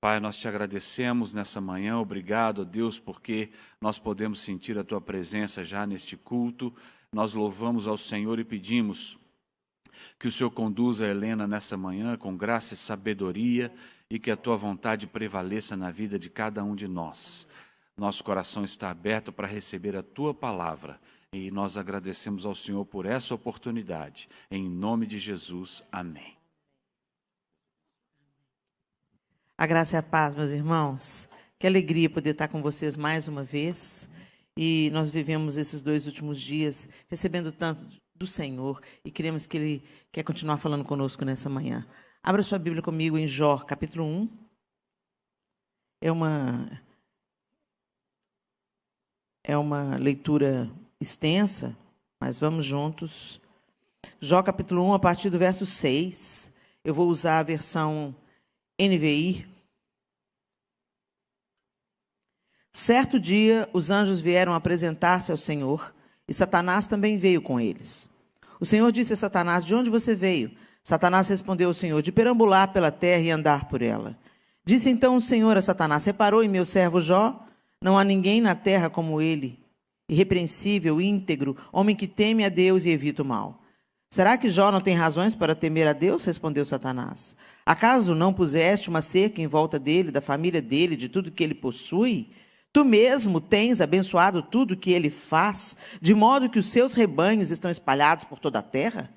Pai, nós te agradecemos nessa manhã, obrigado, Deus, porque nós podemos sentir a Tua presença já neste culto. Nós louvamos ao Senhor e pedimos que o Senhor conduza a Helena nessa manhã com graça e sabedoria e que a Tua vontade prevaleça na vida de cada um de nós. Nosso coração está aberto para receber a Tua palavra e nós agradecemos ao Senhor por essa oportunidade. Em nome de Jesus, amém. A graça e a paz, meus irmãos. Que alegria poder estar com vocês mais uma vez. E nós vivemos esses 2 últimos dias recebendo tanto do Senhor e queremos que Ele quer continuar falando conosco nessa manhã. Abra sua Bíblia comigo em Jó, capítulo 1. É uma leitura extensa, mas vamos juntos. Jó, capítulo 1, a partir do verso 6. Eu vou usar a versão NVI. Certo dia, os anjos vieram apresentar-se ao Senhor, e Satanás também veio com eles. O Senhor disse a Satanás: de onde você veio? Satanás respondeu ao Senhor: de perambular pela terra e andar por ela. Disse então o Senhor a Satanás: reparou em meu servo Jó? Não há ninguém na terra como ele, irrepreensível, íntegro, homem que teme a Deus e evita o mal. Será que Jó não tem razões para temer a Deus? Respondeu Satanás. Acaso não puseste uma cerca em volta dele, da família dele, de tudo que ele possui? Tu mesmo tens abençoado tudo que ele faz, de modo que os seus rebanhos estão espalhados por toda a terra?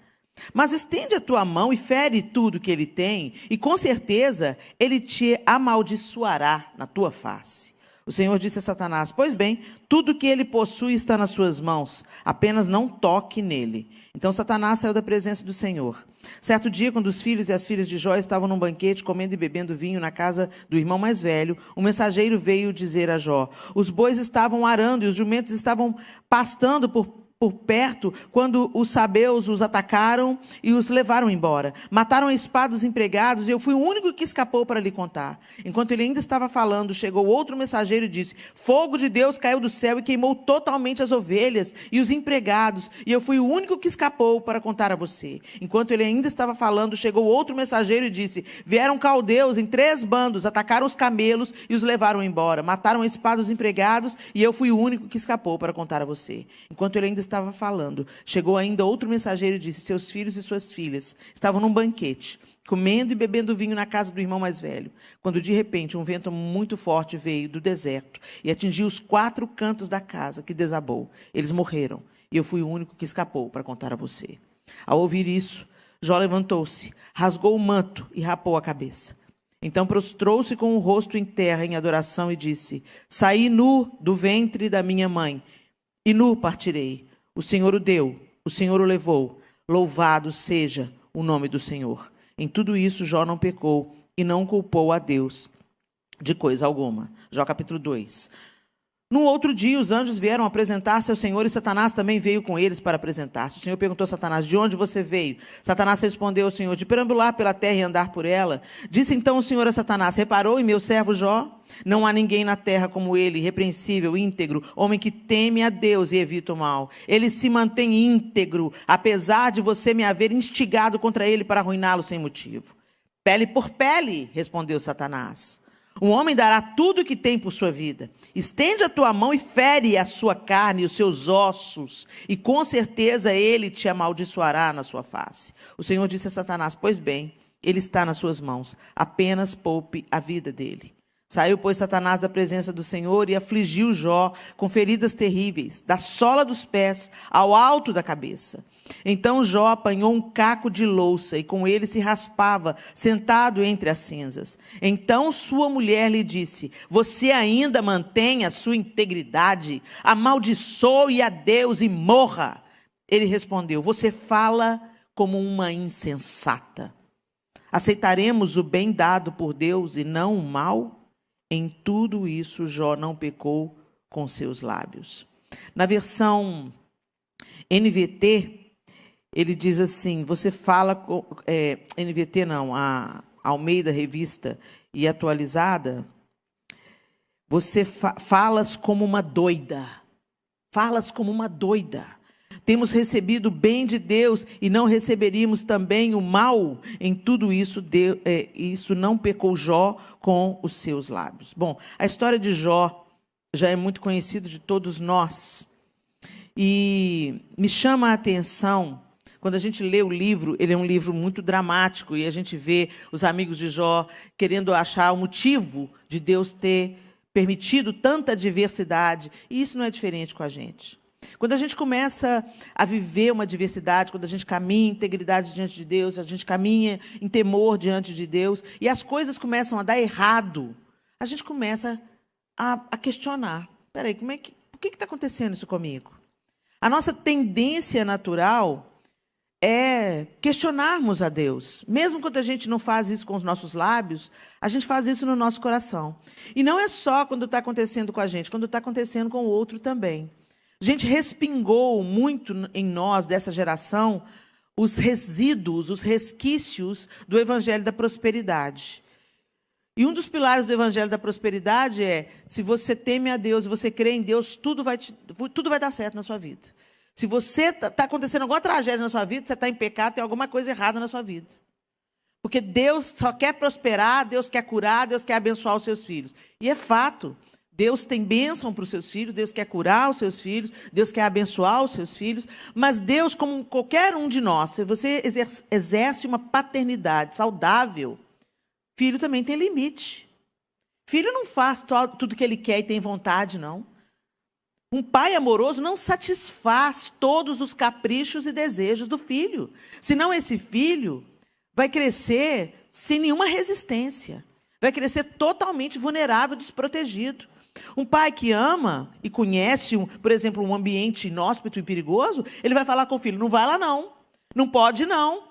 Mas estende a tua mão e fere tudo que ele tem, e com certeza ele te amaldiçoará na tua face. O Senhor disse a Satanás: pois bem, tudo que ele possui está nas suas mãos, apenas não toque nele. Então Satanás saiu da presença do Senhor. Certo dia, quando os filhos e as filhas de Jó estavam num banquete, comendo e bebendo vinho na casa do irmão mais velho, um mensageiro veio dizer a Jó: os bois estavam arando e os jumentos estavam pastando por perto, quando os sabeus os atacaram e os levaram embora. Mataram a espada os empregados, e eu fui o único que escapou para lhe contar. Enquanto ele ainda estava falando, chegou outro mensageiro e disse: fogo de Deus caiu do céu e queimou totalmente as ovelhas e os empregados, e eu fui o único que escapou para contar a você. Enquanto ele ainda estava falando, chegou outro mensageiro e disse: vieram caldeus em 3 bandos, atacaram os camelos e os levaram embora. Mataram a espada os empregados, e eu fui o único que escapou para contar a você. Enquanto ele ainda estava falando, chegou ainda outro mensageiro e disse: seus filhos e suas filhas estavam num banquete, comendo e bebendo vinho na casa do irmão mais velho, quando de repente um vento muito forte veio do deserto e atingiu os 4 cantos da casa, que desabou. Eles morreram, e eu fui o único que escapou para contar a você. Ao ouvir isso, Jó levantou-se, rasgou o manto e rapou a cabeça. Então prostrou-se com o rosto em terra em adoração e disse: saí nu do ventre da minha mãe, e nu partirei. O Senhor o deu, o Senhor o levou. Louvado seja o nome do Senhor. Em tudo isso, Jó não pecou e não culpou a Deus de coisa alguma. Jó capítulo 2. Num outro dia, os anjos vieram apresentar-se ao Senhor e Satanás também veio com eles para apresentar-se. O Senhor perguntou a Satanás: de onde você veio? Satanás respondeu ao Senhor: de perambular pela terra e andar por ela. Disse então o Senhor a Satanás: reparou em meu servo Jó? Não há ninguém na terra como ele, irrepreensível, íntegro, homem que teme a Deus e evita o mal. Ele se mantém íntegro, apesar de você me haver instigado contra ele para arruiná-lo sem motivo. Pele por pele, respondeu Satanás. Um homem dará tudo o que tem por sua vida. Estende a tua mão e fere a sua carne e os seus ossos, e com certeza ele te amaldiçoará na sua face. O Senhor disse a Satanás: pois bem, ele está nas suas mãos, apenas poupe a vida dele. Saiu, pois, Satanás da presença do Senhor e afligiu Jó com feridas terríveis, da sola dos pés ao alto da cabeça. Então Jó apanhou um caco de louça e com ele se raspava, sentado entre as cinzas. Então sua mulher lhe disse: você ainda mantém a sua integridade? Amaldiçoe a Deus e morra. Ele respondeu: você fala como uma insensata. Aceitaremos o bem dado por Deus e não o mal? Em tudo isso, Jó não pecou com seus lábios. Na versão NVT, ele diz assim, você fala... NVT não, a Almeida Revista e Atualizada, você falas como uma doida. Falas como uma doida. temos recebido o bem de Deus e não receberíamos também o mal? Em tudo isso, isso não pecou Jó com os seus lábios. Bom, a história de Jó já é muito conhecida de todos nós. E me chama a atenção, quando a gente lê o livro, ele é um livro muito dramático, e a gente vê os amigos de Jó querendo achar o motivo de Deus ter permitido tanta diversidade, e isso não é diferente com a gente. Quando a gente começa a viver uma diversidade, quando a gente caminha em integridade diante de Deus, a gente caminha em temor diante de Deus, e as coisas começam a dar errado, a gente começa a questionar. Espera aí, por que está acontecendo isso comigo? A nossa tendência natural é questionarmos a Deus. Mesmo quando a gente não faz isso com os nossos lábios, a gente faz isso no nosso coração. E não é só quando está acontecendo com a gente, quando está acontecendo com o outro também. A gente respingou muito em nós, dessa geração, os resíduos, os resquícios do Evangelho da Prosperidade. E um dos pilares do Evangelho da Prosperidade é: se você teme a Deus, se você crê em Deus, tudo vai dar certo na sua vida. Se você está acontecendo alguma tragédia na sua vida, você está em pecado, tem alguma coisa errada na sua vida. Porque Deus só quer prosperar, Deus quer curar, Deus quer abençoar os seus filhos. E é fato, Deus tem bênção para os seus filhos, Deus quer curar os seus filhos, Deus quer abençoar os seus filhos. Mas Deus, como qualquer um de nós, se você exerce uma paternidade saudável, filho também tem limite. Filho não faz tudo que ele quer e tem vontade, não. Um pai amoroso não satisfaz todos os caprichos e desejos do filho. Senão esse filho vai crescer sem nenhuma resistência. Vai crescer totalmente vulnerável, desprotegido. Um pai que ama e conhece, por exemplo, um ambiente inóspito e perigoso, ele vai falar com o filho: não vai lá não, não pode não.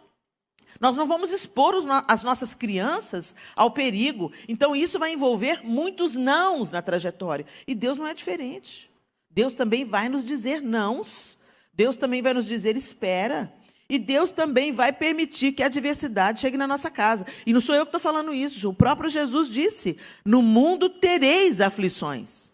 Nós não vamos expor as nossas crianças ao perigo. Então isso vai envolver muitos nãos na trajetória. E Deus não é diferente. Deus também vai nos dizer nãos. Deus também vai nos dizer espera. E Deus também vai permitir que a adversidade chegue na nossa casa. E não sou eu que estou falando isso. O próprio Jesus disse: no mundo tereis aflições,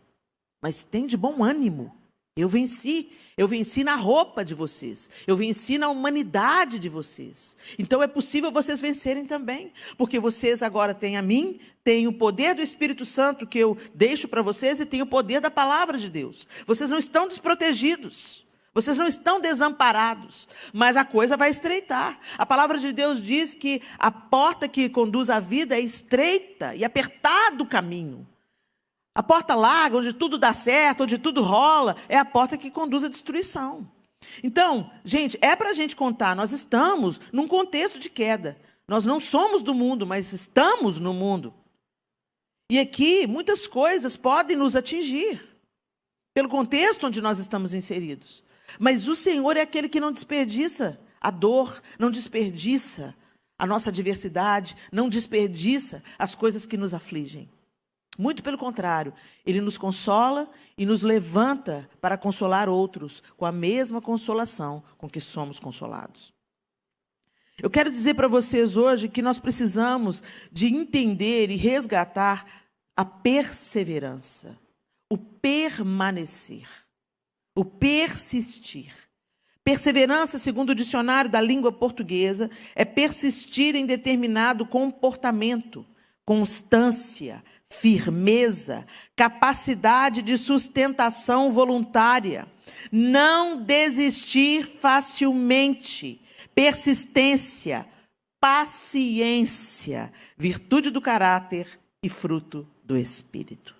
mas tem de bom ânimo. Eu venci. Eu venci na roupa de vocês. Eu venci na humanidade de vocês. Então é possível vocês vencerem também. Porque vocês agora têm a mim, têm o poder do Espírito Santo que eu deixo para vocês e têm o poder da palavra de Deus. Vocês não estão desprotegidos. Vocês não estão desamparados. Mas a coisa vai estreitar. A palavra de Deus diz que a porta que conduz à vida é estreita e apertado o caminho. A porta larga, onde tudo dá certo, onde tudo rola, é a porta que conduz à destruição. Então, gente, é para a gente contar, nós estamos num contexto de queda. Nós não somos do mundo, mas estamos no mundo. E aqui, muitas coisas podem nos atingir, pelo contexto onde nós estamos inseridos. Mas o Senhor é aquele que não desperdiça a dor, não desperdiça a nossa adversidade, não desperdiça as coisas que nos afligem. Muito pelo contrário, Ele nos consola e nos levanta para consolar outros com a mesma consolação com que somos consolados. Eu quero dizer para vocês hoje que nós precisamos de entender e resgatar a perseverança, o permanecer, o persistir. Perseverança, segundo o dicionário da língua portuguesa, é persistir em determinado comportamento, constância, firmeza, capacidade de sustentação voluntária, não desistir facilmente, persistência, paciência, virtude do caráter e fruto do Espírito.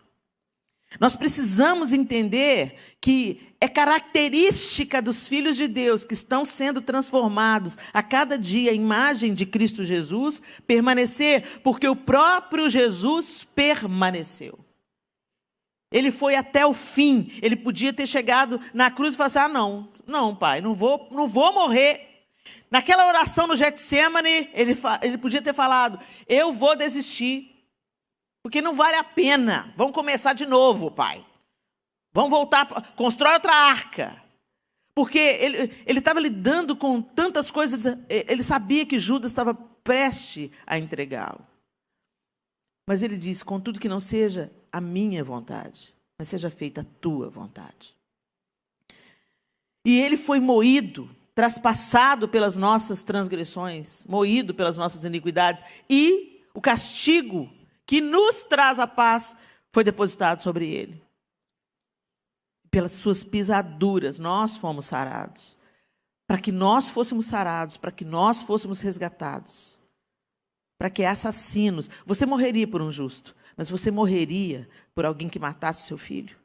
Nós precisamos entender que é característica dos filhos de Deus que estão sendo transformados a cada dia à imagem de Cristo Jesus, permanecer, porque o próprio Jesus permaneceu. Ele foi até o fim. Ele podia ter chegado na cruz e falar assim: não, pai, não vou morrer. Naquela oração no Getsemane, ele podia ter falado: eu vou desistir. Porque não vale a pena. Vamos começar de novo, pai. Vamos voltar, constrói outra arca. Porque ele estava lidando com tantas coisas, ele sabia que Judas estava prestes a entregá-lo. Mas ele disse: contudo que não seja a minha vontade, mas seja feita a tua vontade. E ele foi moído, traspassado pelas nossas transgressões, moído pelas nossas iniquidades, e o castigo que nos traz a paz foi depositado sobre ele. Pelas suas pisaduras nós fomos sarados. Para que nós fôssemos sarados, para que nós fôssemos resgatados. Para que assassinos... Você morreria por um justo, mas você morreria por alguém que matasse o seu filho?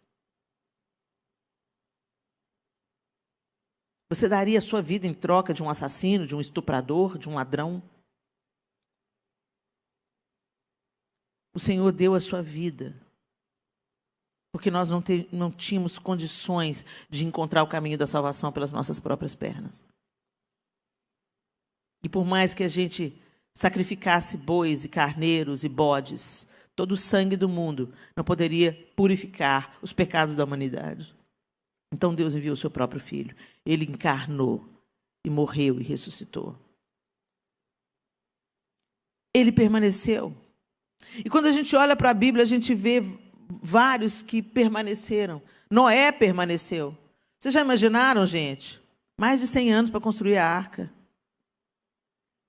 Você daria a sua vida em troca de um assassino, de um estuprador, de um ladrão? O Senhor deu a sua vida, porque nós não tínhamos condições de encontrar o caminho da salvação pelas nossas próprias pernas. E por mais que a gente sacrificasse bois e carneiros e bodes, todo o sangue do mundo não poderia purificar os pecados da humanidade. Então Deus enviou o seu próprio Filho. Ele encarnou e morreu e ressuscitou. Ele permaneceu. E quando a gente olha para a Bíblia, a gente vê vários que permaneceram. Noé permaneceu. Vocês já imaginaram, gente? Mais de 100 anos para construir a arca.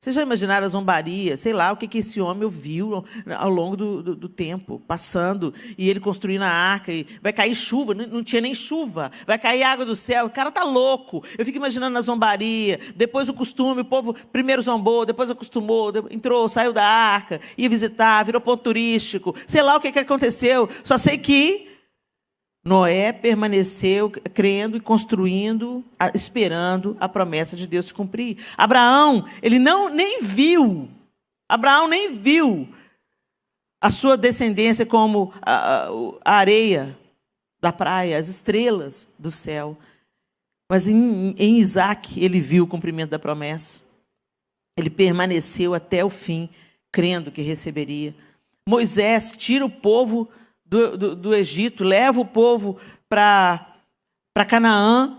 Vocês já imaginaram a zombaria? Sei lá o que esse homem ouviu ao longo do tempo, passando, e ele construindo a arca, e vai cair chuva, não tinha nem chuva, vai cair água do céu, o cara está louco. Eu fico imaginando a zombaria, depois o costume, o povo primeiro zombou, depois acostumou, entrou, saiu da arca, ia visitar, virou ponto turístico, sei lá o que aconteceu, só sei que Noé permaneceu crendo e construindo, esperando a promessa de Deus se cumprir. Abraão, ele nem viu a sua descendência como a areia da praia, as estrelas do céu. Mas em Isaac ele viu o cumprimento da promessa. Ele permaneceu até o fim, crendo que receberia. Moisés tira o povo do Egito, leva o povo para Canaã,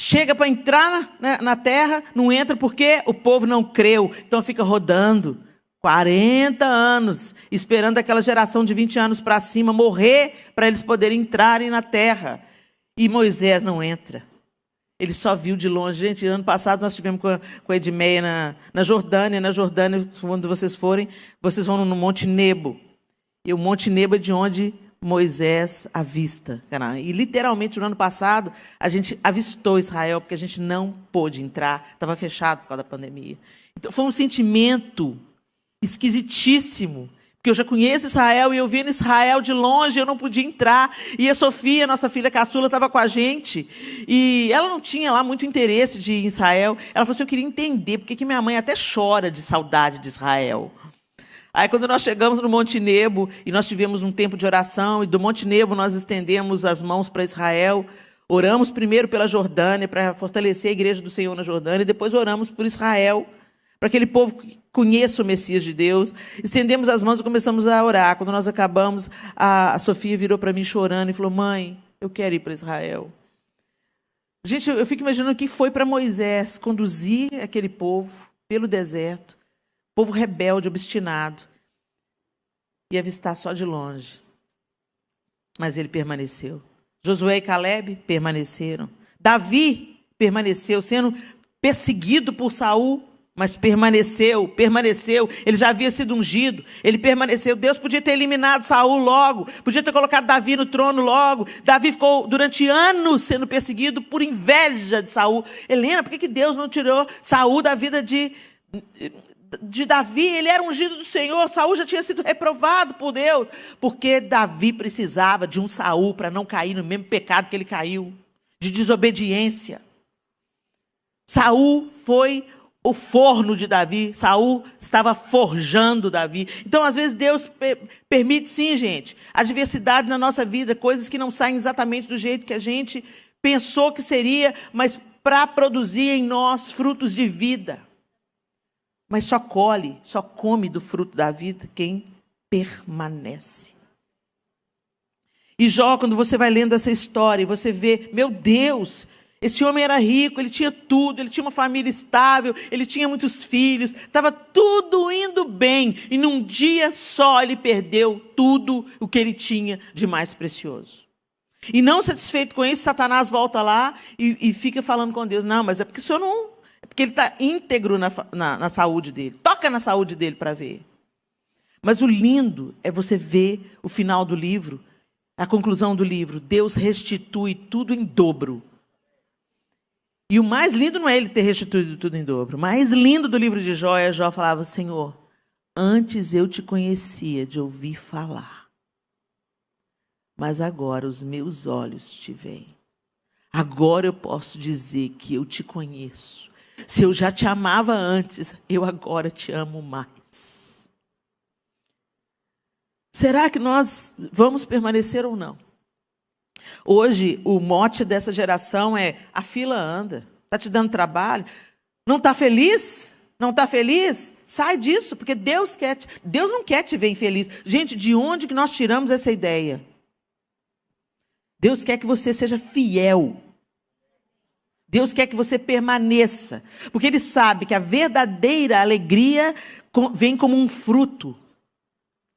chega para entrar na terra, não entra porque o povo não creu, então fica rodando 40 anos, esperando aquela geração de 20 anos para cima morrer, para eles poderem entrarem na terra. E Moisés não entra. Ele só viu de longe. Gente, ano passado nós estivemos com a Edmeia na Jordânia. Na Jordânia, quando vocês forem, vocês vão no Monte Nebo. E o Monte Nebo é de onde Moisés avista Canaã. E literalmente no ano passado a gente avistou Israel, porque a gente não pôde entrar, estava fechado por causa da pandemia. Então foi um sentimento esquisitíssimo, porque eu já conheço Israel e eu vendo Israel de longe, eu não podia entrar. E a Sofia, nossa filha caçula, estava com a gente. E ela não tinha lá muito interesse de ir em Israel. Ela falou assim, eu queria entender porque que minha mãe até chora de saudade de Israel. Aí quando nós chegamos no Monte Nebo, e nós tivemos um tempo de oração, e do Monte Nebo nós estendemos as mãos para Israel, oramos primeiro pela Jordânia, para fortalecer a igreja do Senhor na Jordânia, e depois oramos por Israel, para que aquele povo conheça o Messias de Deus. Estendemos as mãos e começamos a orar. Quando nós acabamos, a Sofia virou para mim chorando e falou, mãe, eu quero ir para Israel. Gente, eu fico imaginando o que foi para Moisés conduzir aquele povo pelo deserto, povo rebelde, obstinado, e avistar só de longe. Mas ele permaneceu. Josué e Caleb permaneceram. Davi permaneceu, sendo perseguido por Saul, mas permaneceu. Ele já havia sido ungido, ele permaneceu. Deus podia ter eliminado Saul logo, podia ter colocado Davi no trono logo. Davi ficou durante anos sendo perseguido por inveja de Saul. Helena, por que Deus não tirou Saul da vida de Davi? Ele era ungido do Senhor, Saul já tinha sido reprovado por Deus, porque Davi precisava de um Saul para não cair no mesmo pecado que ele caiu, de desobediência. Saul foi o forno de Davi, Saul estava forjando Davi. Então, às vezes, Deus permite, sim, gente, adversidade na nossa vida, coisas que não saem exatamente do jeito que a gente pensou que seria, mas para produzir em nós frutos de vida. Mas só come do fruto da vida quem permanece. E Jó, quando você vai lendo essa história, você vê, meu Deus, esse homem era rico, ele tinha tudo, ele tinha uma família estável, ele tinha muitos filhos, estava tudo indo bem. E num dia só ele perdeu tudo o que ele tinha de mais precioso. E não satisfeito com isso, Satanás volta lá e fica falando com Deus. Não, mas é porque o senhor não... É porque ele está íntegro na saúde dele. Toca na saúde dele para ver. Mas o lindo é você ver o final do livro, a conclusão do livro. Deus restitui tudo em dobro. E o mais lindo não é ele ter restituído tudo em dobro. O mais lindo do livro de Jó é Jó falava: Senhor, antes eu te conhecia de ouvir falar, mas agora os meus olhos te veem. Agora eu posso dizer que eu te conheço. Se eu já te amava antes, eu agora te amo mais. Será que nós vamos permanecer ou não? Hoje, o mote dessa geração é: a fila anda. Está te dando trabalho? Não está feliz? Não está feliz? Sai disso, porque Deus não quer te ver infeliz. Gente, de onde que nós tiramos essa ideia? Deus quer que você seja fiel. Deus quer que você permaneça, porque Ele sabe que a verdadeira alegria vem como um fruto.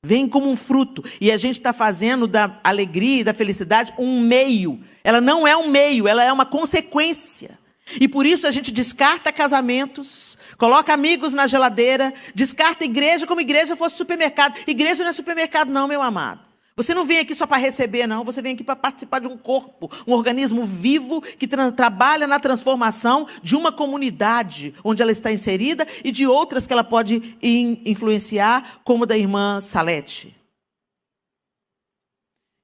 Vem como um fruto. E a gente está fazendo da alegria e da felicidade um meio. Ela não é um meio, ela é uma consequência. E por isso a gente descarta casamentos, coloca amigos na geladeira, descarta igreja como igreja fosse supermercado. Igreja não é supermercado não, meu amado. Você não vem aqui só para receber, não. Você vem aqui para participar de um corpo, um organismo vivo que trabalha na transformação de uma comunidade onde ela está inserida e de outras que ela pode influenciar, como da irmã Salete.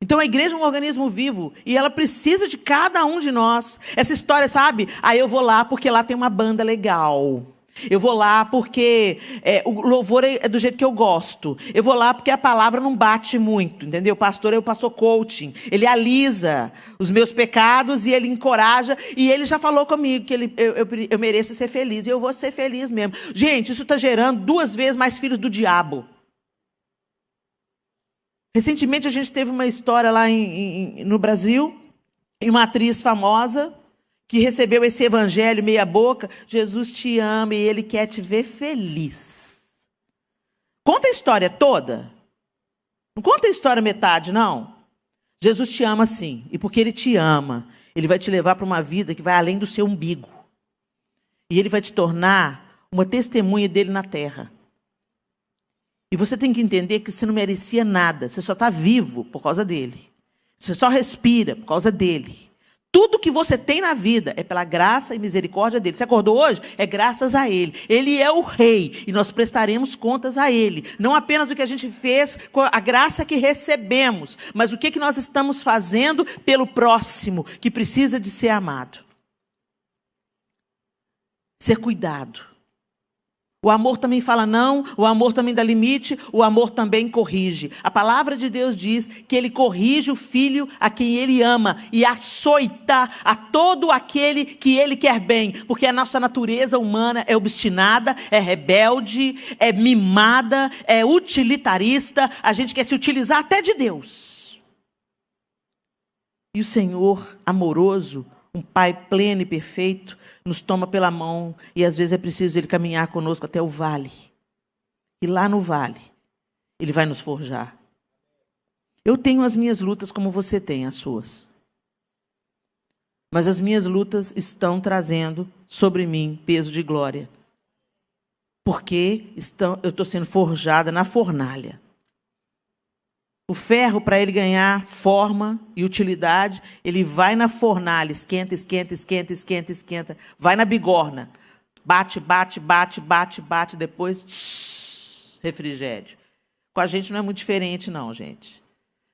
Então a igreja é um organismo vivo e ela precisa de cada um de nós. Essa história, sabe? Eu vou lá porque lá tem uma banda legal. Eu vou lá porque o louvor é do jeito que eu gosto. Eu vou lá porque a palavra não bate muito, entendeu? O pastor é o pastor coaching. Ele alisa os meus pecados e ele encoraja. E ele já falou comigo que eu mereço ser feliz. E eu vou ser feliz mesmo. Gente, isso está gerando 2 vezes mais filhos do diabo. Recentemente a gente teve uma história lá no Brasil. E uma atriz famosa que recebeu esse evangelho meia boca: Jesus te ama e Ele quer te ver feliz. Conta a história toda. Não conta a história metade, não. Jesus te ama sim. E porque Ele te ama, Ele vai te levar para uma vida que vai além do seu umbigo. E Ele vai te tornar uma testemunha dEle na terra. E você tem que entender que você não merecia nada. Você só está vivo por causa dEle. Você só respira por causa dEle. Tudo que você tem na vida é pela graça e misericórdia dele. Você acordou hoje? É graças a ele. Ele é o rei e nós prestaremos contas a ele. Não apenas o que a gente fez com a graça que recebemos, mas o que nós estamos fazendo pelo próximo que precisa de ser amado. Ser cuidado. O amor também fala não, o amor também dá limite, o amor também corrige. A palavra de Deus diz que Ele corrige o filho a quem Ele ama e açoita a todo aquele que Ele quer bem. Porque a nossa natureza humana é obstinada, é rebelde, é mimada, é utilitarista. A gente quer se utilizar até de Deus. E o Senhor amoroso, um Pai pleno e perfeito, nos toma pela mão e às vezes é preciso Ele caminhar conosco até o vale. E lá no vale, Ele vai nos forjar. Eu tenho as minhas lutas como você tem as suas. Mas as minhas lutas estão trazendo sobre mim peso de glória. Porque eu estou sendo forjada na fornalha. O ferro, para ele ganhar forma e utilidade, ele vai na fornalha, esquenta, esquenta, esquenta, esquenta, esquenta. Vai na bigorna. Bate, bate, bate, bate, bate, depois refrigério. Com a gente não é muito diferente, não, gente.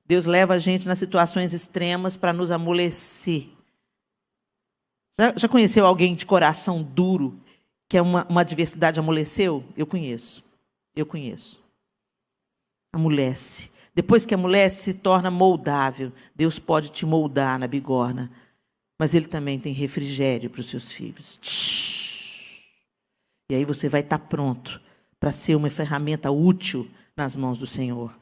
Deus leva a gente nas situações extremas para nos amolecer. Já conheceu alguém de coração duro, que é uma adversidade amoleceu? Eu conheço. Amolece. Depois que amolece, se torna moldável. Deus pode te moldar na bigorna. Mas Ele também tem refrigério para os seus filhos. E aí você vai estar pronto para ser uma ferramenta útil nas mãos do Senhor.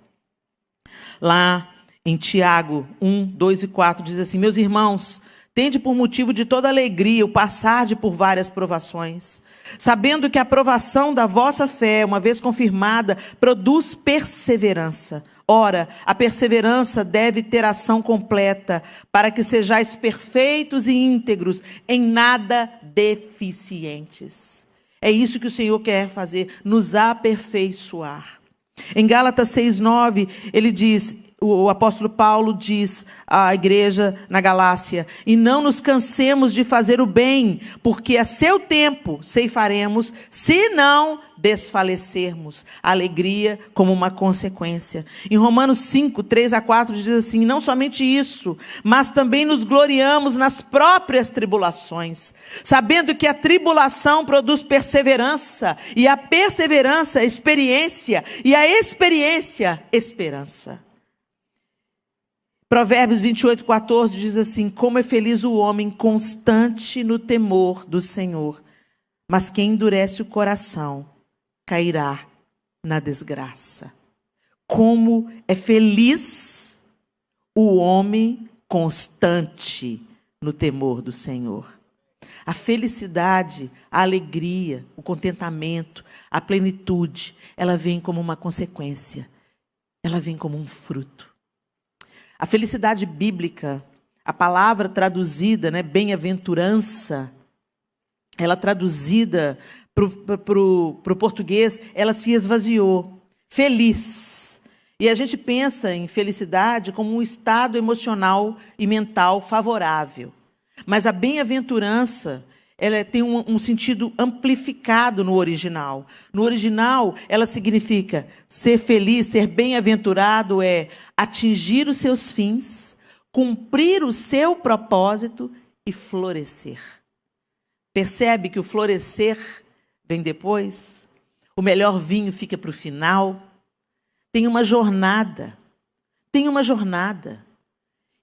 Lá em Tiago 1, 2 e 4 diz assim: meus irmãos, Tende por motivo de toda alegria o passarde por várias provações, sabendo que a provação da vossa fé, uma vez confirmada, produz perseverança. Ora, a perseverança deve ter ação completa, para que sejais perfeitos e íntegros, em nada deficientes. É isso que o Senhor quer fazer, nos aperfeiçoar. Em Gálatas 6:9, ele diz, o apóstolo Paulo diz à igreja na Galácia: e não nos cansemos de fazer o bem, porque a seu tempo ceifaremos, se não desfalecermos. Alegria como uma consequência. Em Romanos 5:3-4 diz assim: não somente isso, mas também nos gloriamos nas próprias tribulações, sabendo que a tribulação produz perseverança, e a perseverança, experiência, e a experiência, esperança. Provérbios 28:14 diz assim: como é feliz o homem constante no temor do Senhor, mas quem endurece o coração cairá na desgraça. Como é feliz o homem constante no temor do Senhor. A felicidade, a alegria, o contentamento, a plenitude, ela vem como uma consequência, ela vem como um fruto. A felicidade bíblica, a palavra traduzida, bem-aventurança, ela traduzida para o português, ela se esvaziou. Feliz. E a gente pensa em felicidade como um estado emocional e mental favorável. Mas a bem-aventurança, ela tem um sentido amplificado no original. No original, ela significa ser feliz, ser bem-aventurado é atingir os seus fins, cumprir o seu propósito e florescer. Percebe que o florescer vem depois? O melhor vinho fica para o final. Tem uma jornada. Tem uma jornada.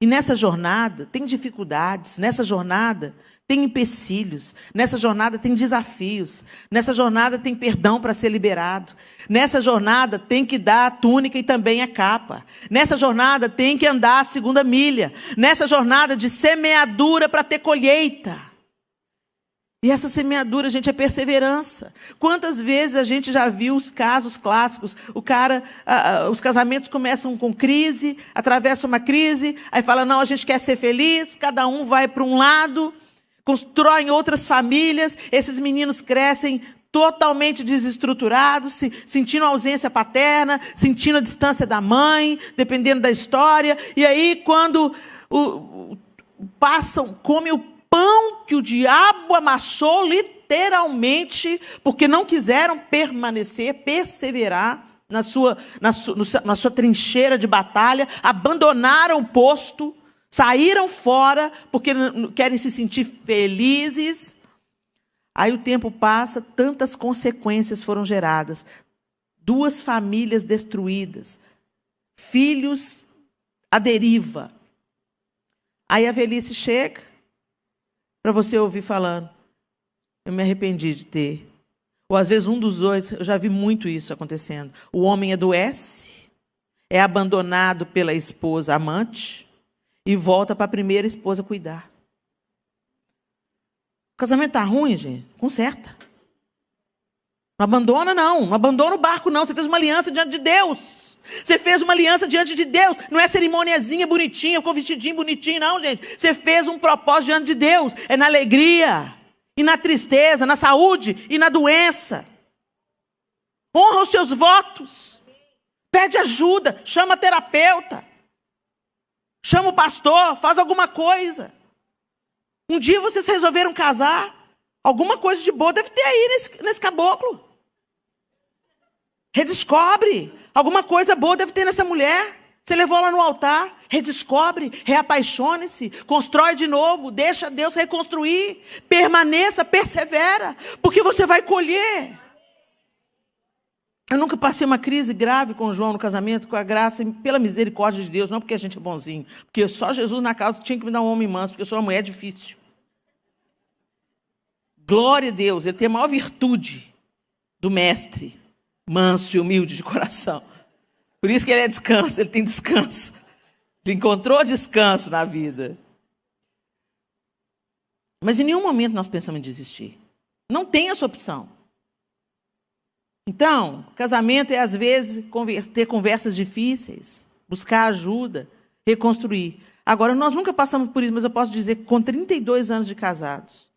E nessa jornada tem dificuldades, nessa jornada tem empecilhos, nessa jornada tem desafios, nessa jornada tem perdão para ser liberado, nessa jornada tem que dar a túnica e também a capa, nessa jornada tem que andar a segunda milha, nessa jornada de semeadura para ter colheita. E essa semeadura, gente, é perseverança. Quantas vezes a gente já viu os casos clássicos? Os casamentos começam com crise, atravessam uma crise, aí fala, não, a gente quer ser feliz, cada um vai para um lado, constroem outras famílias, esses meninos crescem totalmente desestruturados, sentindo a ausência paterna, sentindo a distância da mãe, dependendo da história, e aí quando comem o pão que o diabo amassou, literalmente, porque não quiseram perseverar na sua trincheira de batalha, abandonaram o posto, saíram fora, porque querem se sentir felizes. Aí o tempo passa, tantas consequências foram geradas. 2 famílias destruídas, filhos à deriva. Aí a velhice chega, para você ouvir falando, eu me arrependi de ter. Ou às vezes um dos dois, eu já vi muito isso acontecendo. O homem adoece, é abandonado pela esposa amante e volta para a primeira esposa cuidar. O casamento está ruim, gente? Conserta. Não abandona, não. Não abandona o barco, não. Você fez uma aliança diante de Deus. Você fez uma aliança diante de Deus. Não é cerimoniazinha bonitinha, com vestidinho bonitinho, não, gente. Você fez um propósito diante de Deus. É na alegria, e na tristeza, na saúde e na doença. Honra os seus votos. Pede ajuda, chama terapeuta. Chama o pastor, faz alguma coisa. Um dia vocês resolveram casar. Alguma coisa de boa deve ter aí nesse caboclo. Redescobre. Alguma coisa boa deve ter nessa mulher. Você levou ela no altar, redescobre, reapaixone-se, constrói de novo, deixa Deus reconstruir, permaneça, persevera, porque você vai colher. Eu nunca passei uma crise grave com o João no casamento, com a graça e pela misericórdia de Deus, não porque a gente é bonzinho, porque só Jesus na casa tinha que me dar um homem manso, porque eu sou uma mulher difícil. Glória a Deus, ele tem a maior virtude do mestre, manso e humilde de coração. Por isso que ele é descanso, ele tem descanso. Ele encontrou descanso na vida. Mas em nenhum momento nós pensamos em desistir. Não tem essa opção. Então, casamento é às vezes ter conversas difíceis, buscar ajuda, reconstruir. Agora, nós nunca passamos por isso, mas eu posso dizer que com 32 anos de casados,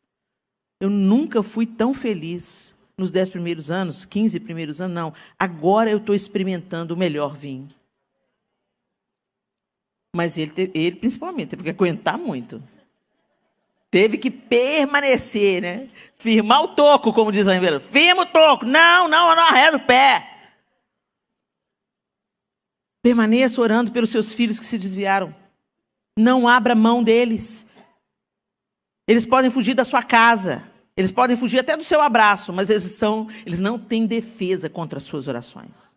eu nunca fui tão feliz nos 10 primeiros anos, 15 primeiros anos, não. Agora eu estou experimentando o melhor vinho. Mas ele principalmente, teve que aguentar muito. Teve que permanecer, né? Firmar o toco, como diz lá em Verão. Firma o toco. Não arreda o pé. Permaneça orando pelos seus filhos que se desviaram. Não abra mão deles. Eles podem fugir da sua casa. Eles podem fugir até do seu abraço, mas eles não têm defesa contra as suas orações.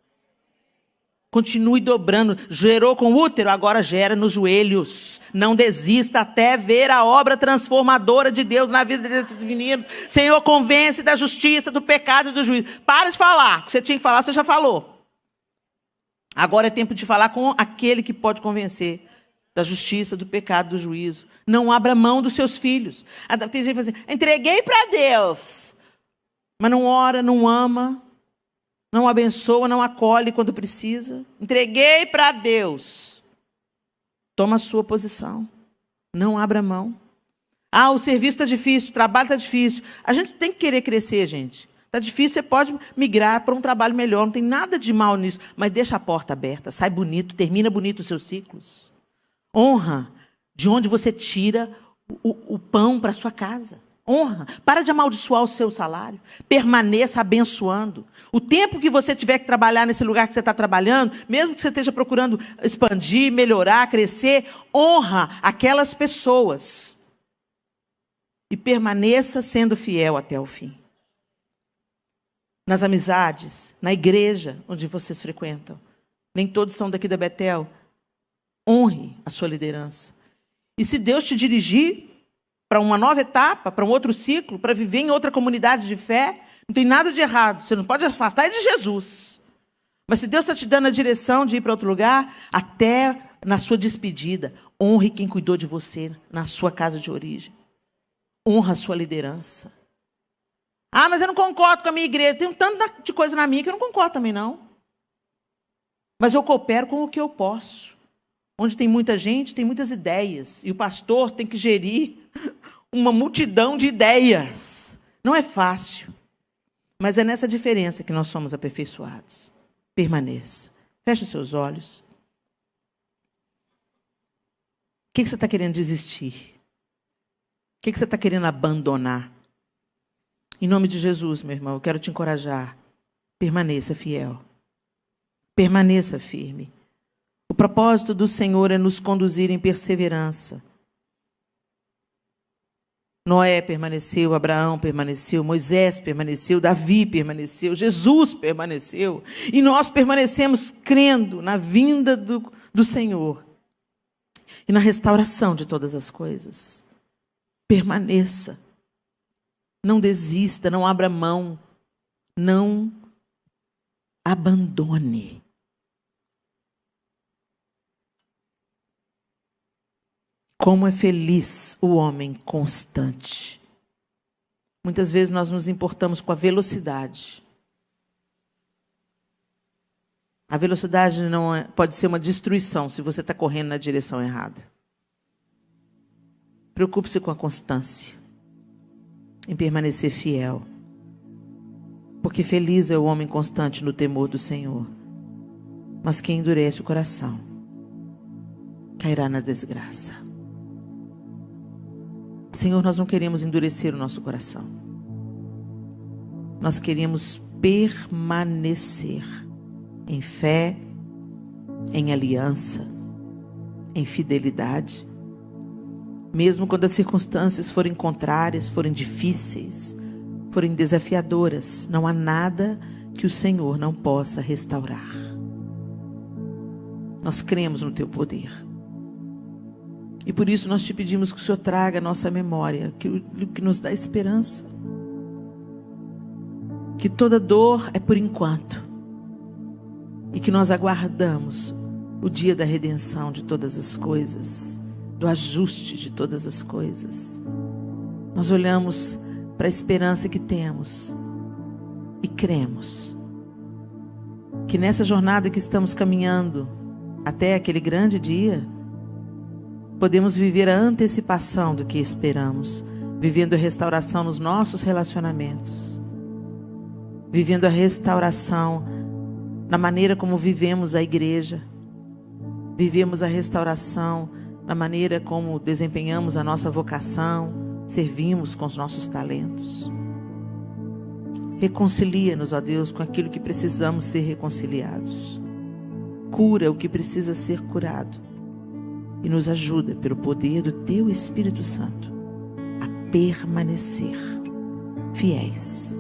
Continue dobrando. Gerou com o útero, agora gera nos joelhos. Não desista até ver a obra transformadora de Deus na vida desses meninos. Senhor, convence da justiça, do pecado e do juízo. Para de falar. O que você tinha que falar, você já falou. Agora é tempo de falar com aquele que pode convencer da justiça, do pecado, do juízo. Não abra mão dos seus filhos. Tem gente que fala assim, entreguei para Deus. Mas não ora, não ama, não abençoa, não acolhe quando precisa. Entreguei para Deus. Toma a sua posição. Não abra mão. O serviço está difícil, o trabalho está difícil. A gente tem que querer crescer, gente. Está difícil, você pode migrar para um trabalho melhor. Não tem nada de mal nisso. Mas deixa a porta aberta. Sai bonito, termina bonito os seus ciclos. Honra de onde você tira o pão para a sua casa. Honra. Para de amaldiçoar o seu salário. Permaneça abençoando. O tempo que você tiver que trabalhar nesse lugar que você está trabalhando, mesmo que você esteja procurando expandir, melhorar, crescer, honra aquelas pessoas. E permaneça sendo fiel até o fim. Nas amizades, na igreja onde vocês frequentam. Nem todos são daqui da Betel. Honre a sua liderança. E se Deus te dirigir para uma nova etapa, para um outro ciclo, para viver em outra comunidade de fé, não tem nada de errado. Você não pode afastar de Jesus. Mas se Deus está te dando a direção de ir para outro lugar, até na sua despedida, honre quem cuidou de você na sua casa de origem. Honra a sua liderança. Mas eu não concordo com a minha igreja. Tem um tanto de coisa na minha que eu não concordo também, não. Mas eu coopero com o que eu posso. Onde tem muita gente, tem muitas ideias. E o pastor tem que gerir uma multidão de ideias. Não é fácil. Mas é nessa diferença que nós somos aperfeiçoados. Permaneça. Feche os seus olhos. O que você está querendo desistir? O que você está querendo abandonar? Em nome de Jesus, meu irmão, eu quero te encorajar. Permaneça fiel. Permaneça firme. O propósito do Senhor é nos conduzir em perseverança. Noé permaneceu, Abraão permaneceu, Moisés permaneceu, Davi permaneceu, Jesus permaneceu. E nós permanecemos crendo na vinda do Senhor e na restauração de todas as coisas. Permaneça. Não desista, não abra mão, não abandone. Como é feliz o homem constante. Muitas vezes nós nos importamos com a velocidade. A velocidade pode ser uma destruição se você está correndo na direção errada. Preocupe-se com a constância, em permanecer fiel. Porque feliz é o homem constante no temor do Senhor. Mas quem endurece o coração cairá na desgraça. Senhor, nós não queremos endurecer o nosso coração. Nós queremos permanecer em fé, em aliança, em fidelidade. Mesmo quando as circunstâncias forem contrárias, forem difíceis, forem desafiadoras, não há nada que o Senhor não possa restaurar. Nós cremos no Teu poder. E por isso nós te pedimos que o Senhor traga à nossa memória, que nos dá esperança. Que toda dor é por enquanto. E que nós aguardamos o dia da redenção de todas as coisas, do ajuste de todas as coisas. Nós olhamos para a esperança que temos e cremos que nessa jornada que estamos caminhando até aquele grande dia, podemos viver a antecipação do que esperamos, vivendo a restauração nos nossos relacionamentos, vivendo a restauração na maneira como vivemos a igreja, vivemos a restauração na maneira como desempenhamos a nossa vocação, servimos com os nossos talentos. Reconcilia-nos, ó Deus, com aquilo que precisamos ser reconciliados. Cura o que precisa ser curado. E nos ajuda, pelo poder do Teu Espírito Santo, a permanecer fiéis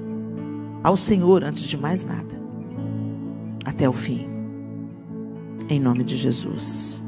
ao Senhor antes de mais nada, até o fim. Em nome de Jesus.